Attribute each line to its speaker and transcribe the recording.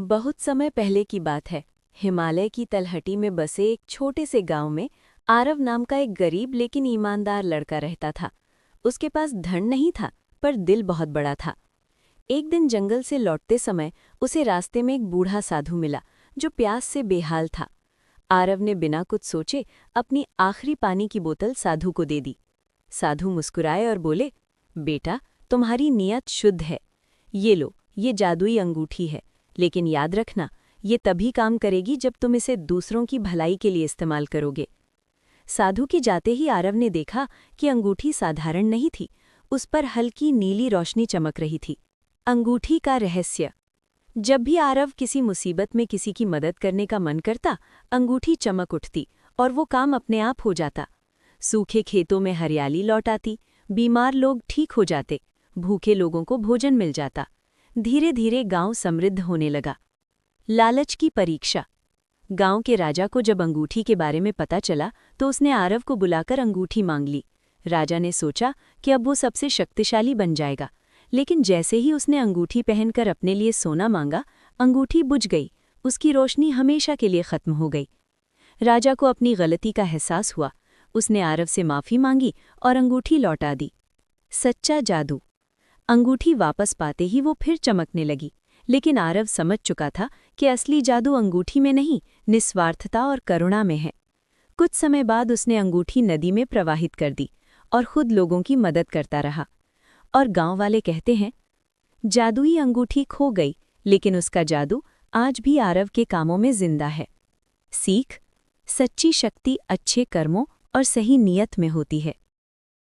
Speaker 1: बहुत समय पहले की बात है। हिमालय की तलहटी में बसे एक छोटे से गांव में आरव नाम का एक गरीब लेकिन ईमानदार लड़का रहता था। उसके पास धन नहीं था, पर दिल बहुत बड़ा था। एक दिन जंगल से लौटते समय उसे रास्ते में एक बूढ़ा साधु मिला, जो प्यास से बेहाल था। आरव ने बिना कुछ सोचे अपनी आखिरी पानी की बोतल साधु को दे दी। साधु मुस्कुराए और बोले, बेटा, तुम्हारी नीयत शुद्ध है। ये लो, ये जादुई अंगूठी है, लेकिन याद रखना, ये तभी काम करेगी जब तुम इसे दूसरों की भलाई के लिए इस्तेमाल करोगे। साधु के जाते ही आरव ने देखा कि अंगूठी साधारण नहीं थी, उस पर हल्की नीली रोशनी चमक रही थी। अंगूठी का रहस्य। जब भी आरव किसी मुसीबत में किसी की मदद करने का मन करता, अंगूठी चमक उठती और वो काम अपने आप हो जाता। सूखे खेतों में हरियाली लौट आती, बीमार लोग ठीक हो जाते, भूखे लोगों को भोजन मिल जाता। धीरे धीरे गांव समृद्ध होने लगा। लालच की परीक्षा। गांव के राजा को जब अंगूठी के बारे में पता चला तो उसने आरव को बुलाकर अंगूठी मांग ली। राजा ने सोचा कि अब वो सबसे शक्तिशाली बन जाएगा, लेकिन जैसे ही उसने अंगूठी पहनकर अपने लिए सोना मांगा, अंगूठी बुझ गई, उसकी रोशनी हमेशा के लिए खत्म हो गई। राजा को अपनी गलती का एहसास हुआ। उसने आरव से माफ़ी मांगी और अंगूठी लौटा दी। सच्चा जादू। अंगूठी वापस पाते ही वो फिर चमकने लगी, लेकिन आरव समझ चुका था कि असली जादू अंगूठी में नहीं, निस्वार्थता और करुणा में है। कुछ समय बाद उसने अंगूठी नदी में प्रवाहित कर दी और खुद लोगों की मदद करता रहा। और गांव वाले कहते हैं, जादुई अंगूठी खो गई, लेकिन उसका जादू आज भी आरव के कामों में जिंदा है। सीख। सच्ची शक्ति अच्छे कर्मों और सही नियत में होती है।